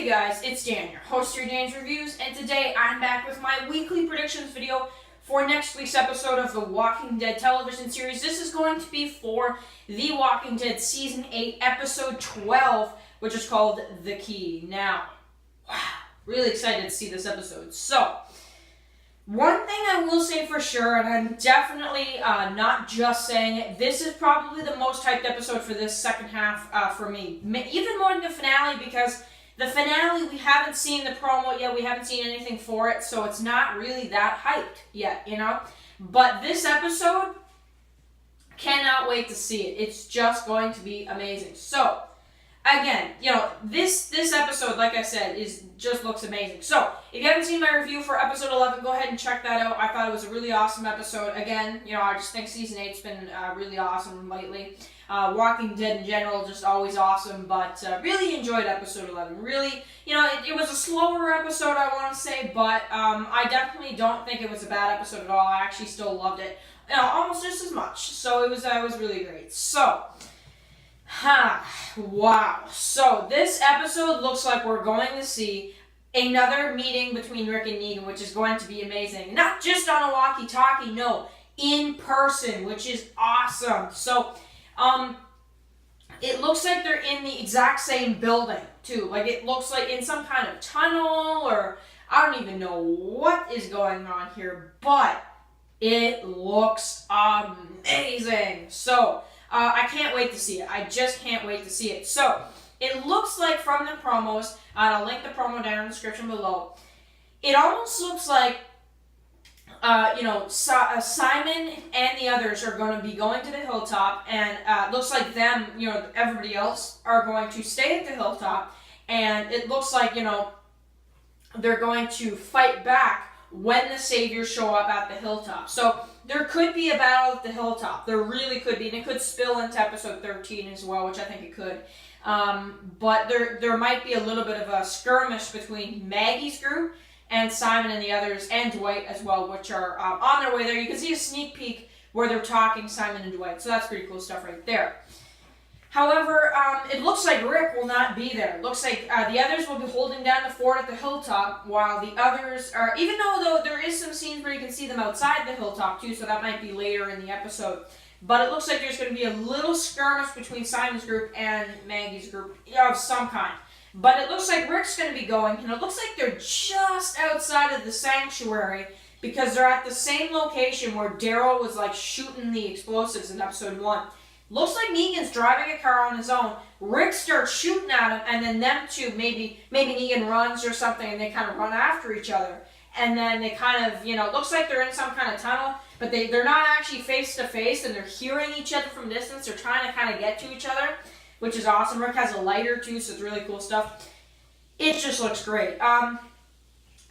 guys, it's Dan, your host of Dan's Reviews, and today I'm back with my weekly predictions video for next week's episode of the Walking Dead television series. This is going to be for The Walking Dead Season 8, Episode 12, which is called The Key. Now, wow, really excited to see this episode. So, one thing I will say for sure, and I'm definitely not just saying it, this is probably the most hyped episode for this second half for me. Even more than the finale, because the finale, we haven't seen the promo yet, we haven't seen anything for it, so it's not really that hyped yet, you know? But this episode, cannot wait to see it. It's just going to be amazing. So, again, you know, this episode, like I said, just looks amazing. So, if you haven't seen my review for episode 11, go ahead and check that out. I thought it was a really awesome episode. Again, you know, I just think season 8's been really awesome lately. Walking Dead in general, just always awesome, but really enjoyed episode 11. Really, you know, it was a slower episode, I want to say, but I definitely don't think it was a bad episode at all. I actually still loved it, you know, almost just as much. So, it was really great. So, wow. So, this episode looks like we're going to see another meeting between Rick and Negan, which is going to be amazing. Not just on a walkie-talkie, no, in person, which is awesome. So, it looks like they're in the exact same building, too. Like, it looks like in some kind of tunnel, or I don't even know what is going on here, but it looks amazing. So, I can't wait to see it. I just can't wait to see it. So, it looks like from the promos, and I'll link the promo down in the description below, it almost looks like, you know, Simon and the others are going to be going to the Hilltop, and looks like them, you know, everybody else are going to stay at the Hilltop, and it looks like, you know, they're going to fight back when the Saviors show up at the Hilltop. So, there could be a battle at the Hilltop. There really could be, and it could spill into episode 13 as well, which I think it could. But there might be a little bit of a skirmish between Maggie's group and Simon and the others, and Dwight as well, which are on their way there. You can see a sneak peek where they're talking, Simon and Dwight, so that's pretty cool stuff right there. However, it looks like Rick will not be there. It looks like the others will be holding down the fort at the Hilltop, while the others are, even though there is some scenes where you can see them outside the Hilltop too, so that might be later in the episode. But it looks like there's going to be a little skirmish between Simon's group and Maggie's group of some kind. But it looks like Rick's going to be going, and it looks like they're just outside of the sanctuary, because they're at the same location where Daryl was like shooting the explosives in episode 1. Looks like Negan's driving a car on his own. Rick starts shooting at him, and then them two, maybe Negan runs or something, and they kind of run after each other. And then they kind of, you know, looks like they're in some kind of tunnel, but they're not actually face to face, and they're hearing each other from distance. They're trying to kind of get to each other, which is awesome. Rick has a lighter too, so it's really cool stuff. It just looks great.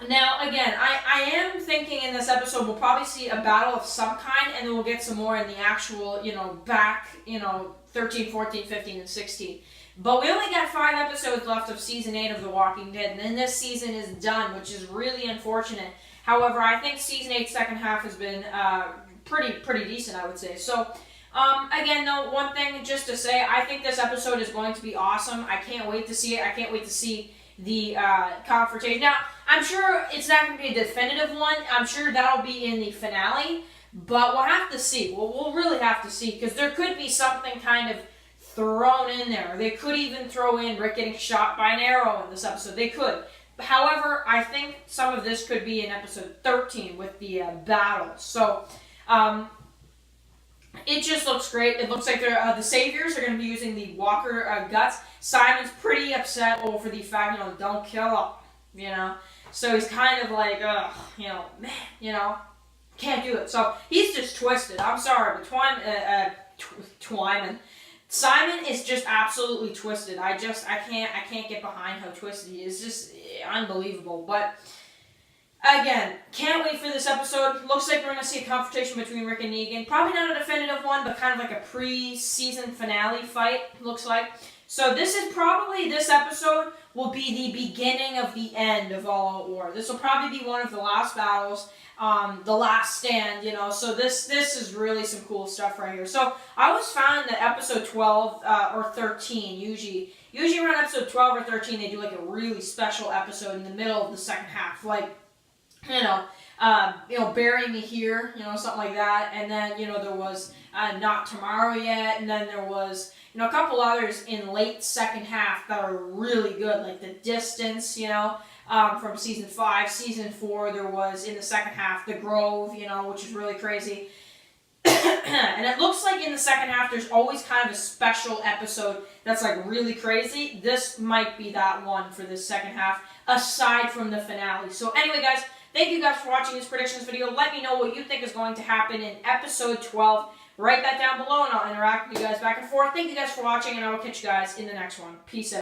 Now, again, I am thinking in this episode we'll probably see a battle of some kind, and then we'll get some more in the actual, you know, back, you know, 13, 14, 15, and 16. But we only got 5 episodes left of Season 8 of The Walking Dead, and then this season is done, which is really unfortunate. However, I think Season 8's second half has been pretty decent, I would say. So, again, though, one thing just to say, I think this episode is going to be awesome. I can't wait to see it. I can't wait to see the confrontation. Now, I'm sure it's not going to be a definitive one. I'm sure that'll be in the finale, but we'll have to see. We'll really have to see, because there could be something kind of thrown in there. They could even throw in Rick getting shot by an arrow in this episode. They could. However, I think some of this could be in episode 13 with the battle. So, it just looks great. It looks like the Saviors are going to be using the Walker guts. Simon's pretty upset over the fact, you know, don't kill him, you know. So he's kind of like, you know, man, you know, can't do it. So he's just twisted. I'm sorry, but Simon is just absolutely twisted. I can't get behind how twisted he is. Just unbelievable. But again, can't wait for this episode. Looks like we're going to see a confrontation between Rick and Negan. Probably not a definitive one, but kind of like a pre-season finale fight, looks like. So this episode will be the beginning of the end of All Out War. This will probably be one of the last battles, the last stand, you know. So this is really some cool stuff right here. So I always found that episode 12 or 13, usually around episode 12 or 13, they do like a really special episode in the middle of the second half, like, Bury Me Here, something like that. And then, there was Not Tomorrow Yet, and then there was, a couple others in late second half that are really good, like The Distance, from season 5. Season 4, there was, in the second half, The Grove, which is really crazy. And it looks like in the second half, there's always kind of a special episode that's like really crazy. This might be that one for this second half, aside from the finale. So anyway, guys, thank you guys for watching this predictions video. Let me know what you think is going to happen in episode 12. Write that down below, and I'll interact with you guys back and forth. Thank you guys for watching, and I will catch you guys in the next one. Peace out.